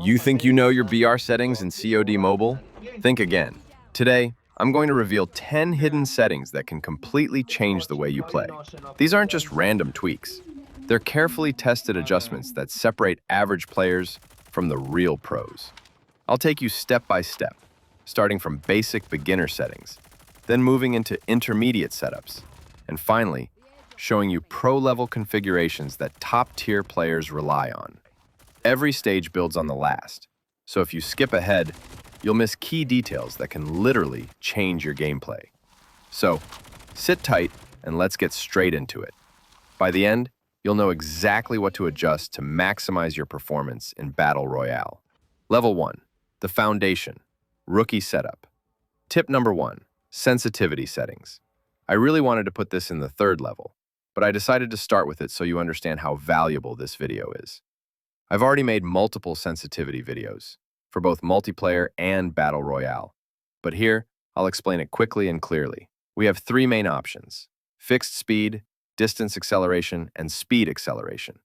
You think you know your BR settings in COD Mobile? Think again. Today, I'm going to reveal 10 hidden settings that can completely change the way you play. These aren't just random tweaks. They're carefully tested adjustments that separate average players from the real pros. I'll take you step by step, starting from basic beginner settings, then moving into intermediate setups, and finally, showing you pro-level configurations that top-tier players rely on. Every stage builds on the last, so if you skip ahead, you'll miss key details that can literally change your gameplay. So, sit tight and let's get straight into it. By the end, you'll know exactly what to adjust to maximize your performance in Battle Royale. Level 1, the foundation, rookie setup. Tip number 1, sensitivity settings. I really wanted to put this in the third level, but I decided to start with it so you understand how valuable this video is. I've already made multiple sensitivity videos for both multiplayer and Battle Royale, but here I'll explain it quickly and clearly. We have three main options: fixed speed, distance acceleration, and speed acceleration.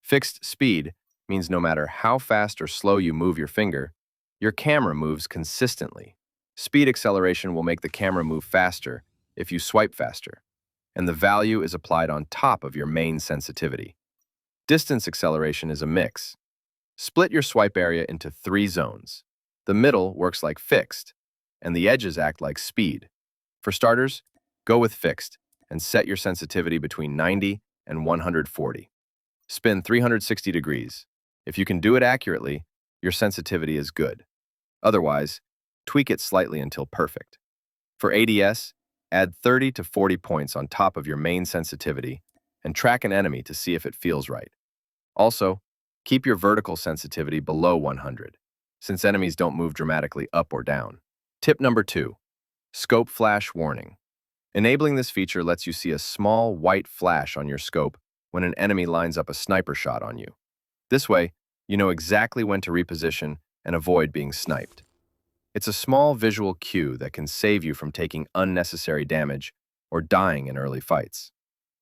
Fixed speed means no matter how fast or slow you move your finger, your camera moves consistently. Speed acceleration will make the camera move faster if you swipe faster, and the value is applied on top of your main sensitivity. Distance acceleration is a mix. Split your swipe area into 3 zones. The middle works like fixed, and the edges act like speed. For starters, go with fixed and set your sensitivity between 90 and 140. Spin 360 degrees. If you can do it accurately, your sensitivity is good. Otherwise, tweak it slightly until perfect. For ADS, add 30 to 40 points on top of your main sensitivity and track an enemy to see if it feels right. Also, keep your vertical sensitivity below 100, since enemies don't move dramatically up or down. Tip number 2, scope flash warning. Enabling this feature lets you see a small white flash on your scope when an enemy lines up a sniper shot on you. This way, you know exactly when to reposition and avoid being sniped. It's a small visual cue that can save you from taking unnecessary damage or dying in early fights.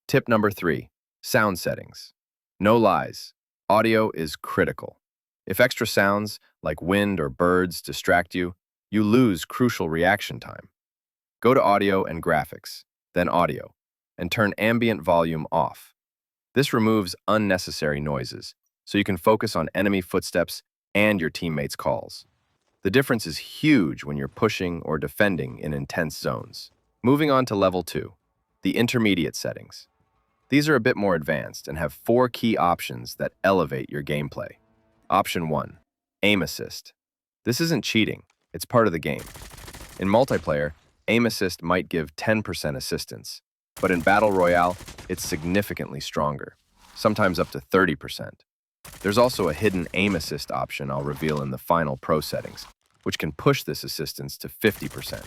Tip number 3, sound settings. No lies, audio is critical. If extra sounds, like wind or birds, distract you, you lose crucial reaction time. Go to Audio and Graphics, then Audio, and turn ambient volume off. This removes unnecessary noises, so you can focus on enemy footsteps and your teammates' calls. The difference is huge when you're pushing or defending in intense zones. Moving on to Level 2, the intermediate settings. These are a bit more advanced and have 4 key options that elevate your gameplay. Option 1, aim assist. This isn't cheating, it's part of the game. In multiplayer, aim assist might give 10% assistance, but in Battle Royale, it's significantly stronger, sometimes up to 30%. There's also a hidden aim assist option I'll reveal in the final pro settings, which can push this assistance to 50%.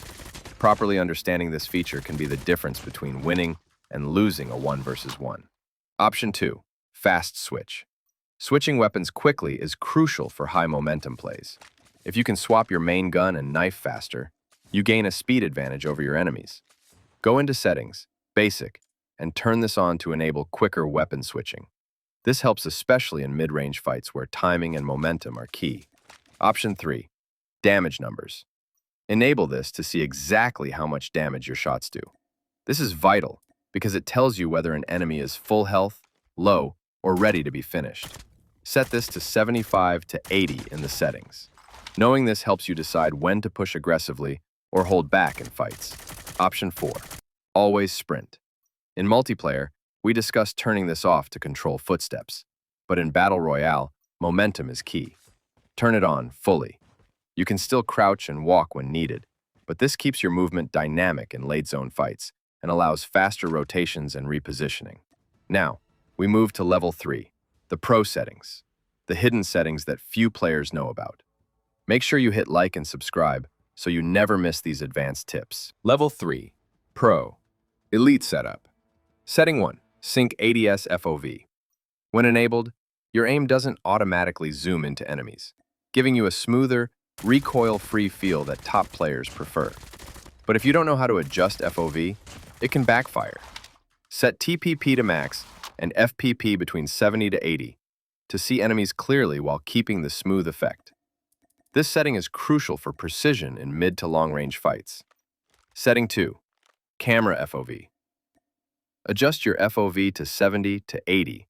Properly understanding this feature can be the difference between winning and losing a 1 versus 1. Option 2, fast switch. Switching weapons quickly is crucial for high momentum plays. If you can swap your main gun and knife faster, you gain a speed advantage over your enemies. Go into Settings, Basic, and turn this on to enable quicker weapon switching. This helps especially in mid-range fights where timing and momentum are key. Option 3, damage numbers. Enable this to see exactly how much damage your shots do. This is vital because it tells you whether an enemy is full health, low, or ready to be finished. Set this to 75 to 80 in the settings. Knowing this helps you decide when to push aggressively or hold back in fights. Option 4, always sprint. In multiplayer, we discussed turning this off to control footsteps, but in Battle Royale, momentum is key. Turn it on fully. You can still crouch and walk when needed, but this keeps your movement dynamic in late zone fights and allows faster rotations and repositioning. Now, we move to Level 3, the Pro settings, the hidden settings that few players know about. Make sure you hit like and subscribe so you never miss these advanced tips. Level 3, Pro, Elite Setup. Setting 1, Sync ADS FOV. When enabled, your aim doesn't automatically zoom into enemies, giving you a smoother, recoil-free feel that top players prefer. But if you don't know how to adjust FOV, it can backfire. Set TPP to max and FPP between 70 to 80. to see enemies clearly while keeping the smooth effect. This setting is crucial for precision in mid to long-range fights. Setting 2. Camera FOV. Adjust your FOV to 70 to 80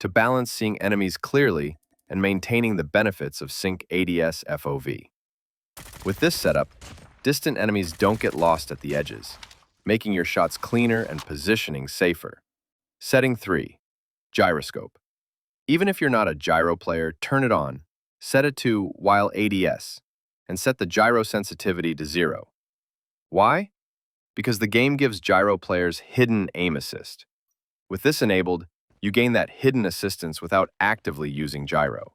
to balance seeing enemies clearly and maintaining the benefits of Sync ADS FOV. With this setup, distant enemies don't get lost at the edges, making your shots cleaner and positioning safer. Setting 3. Gyroscope. Even if you're not a gyro player, turn it on, set it to while ADS, and set the gyro sensitivity to 0. Why? Because the game gives gyro players hidden aim assist. With this enabled, you gain that hidden assistance without actively using gyro.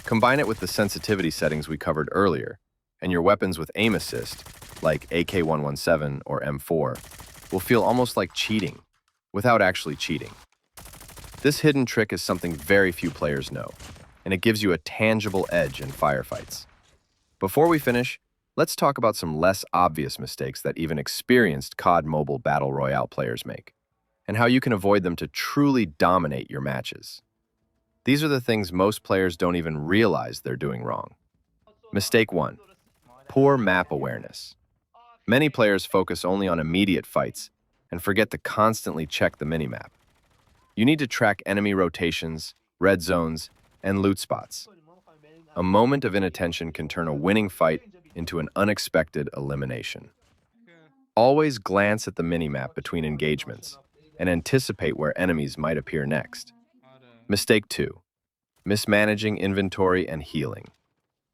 Combine it with the sensitivity settings we covered earlier, and your weapons with aim assist, like AK-117 or M4, will feel almost like cheating, without actually cheating. This hidden trick is something very few players know, and it gives you a tangible edge in firefights. Before we finish, let's talk about some less obvious mistakes that even experienced COD Mobile Battle Royale players make, and how you can avoid them to truly dominate your matches. These are the things most players don't even realize they're doing wrong. Mistake 1. Poor map awareness. Many players focus only on immediate fights and forget to constantly check the minimap. You need to track enemy rotations, red zones, and loot spots. A moment of inattention can turn a winning fight into an unexpected elimination. Always glance at the minimap between engagements and anticipate where enemies might appear next. Mistake 2. Mismanaging inventory and healing.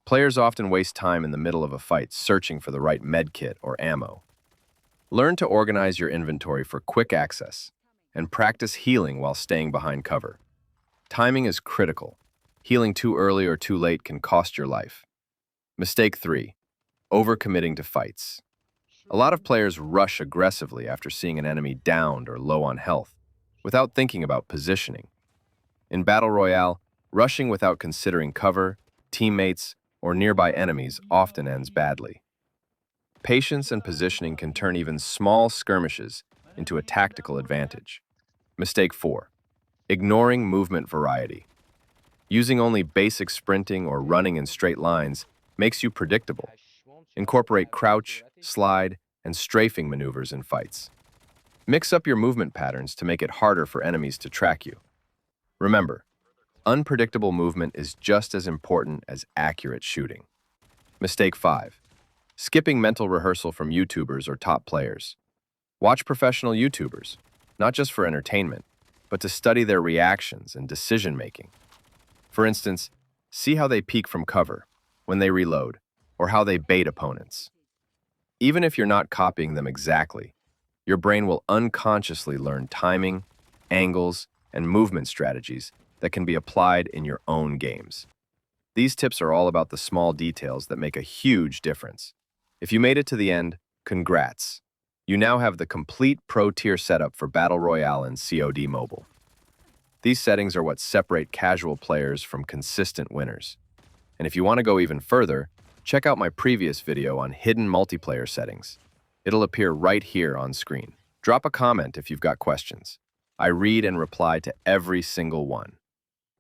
Players often waste time in the middle of a fight searching for the right medkit or ammo. Learn to organize your inventory for quick access and practice healing while staying behind cover. Timing is critical. Healing too early or too late can cost your life. Mistake 3. Overcommitting to fights. A lot of players rush aggressively after seeing an enemy downed or low on health, without thinking about positioning. In Battle Royale, rushing without considering cover, teammates, or nearby enemies often ends badly. Patience and positioning can turn even small skirmishes into a tactical advantage. Mistake 4. Ignoring movement variety. Using only basic sprinting or running in straight lines makes you predictable. Incorporate crouch, slide, and strafing maneuvers in fights. Mix up your movement patterns to make it harder for enemies to track you. Remember, unpredictable movement is just as important as accurate shooting. Mistake 5. Skipping mental rehearsal from YouTubers or top players. Watch professional YouTubers, not just for entertainment, but to study their reactions and decision-making. For instance, see how they peek from cover, when they reload, or how they bait opponents. Even if you're not copying them exactly, your brain will unconsciously learn timing, angles, and movement strategies that can be applied in your own games. These tips are all about the small details that make a huge difference. If you made it to the end, congrats. You now have the complete pro-tier setup for Battle Royale and COD Mobile. These settings are what separate casual players from consistent winners. And if you want to go even further, check out my previous video on hidden multiplayer settings. It'll appear right here on screen. Drop a comment if you've got questions. I read and reply to every single one.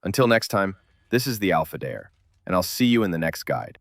Until next time, this is the Alpha Dare, and I'll see you in the next guide.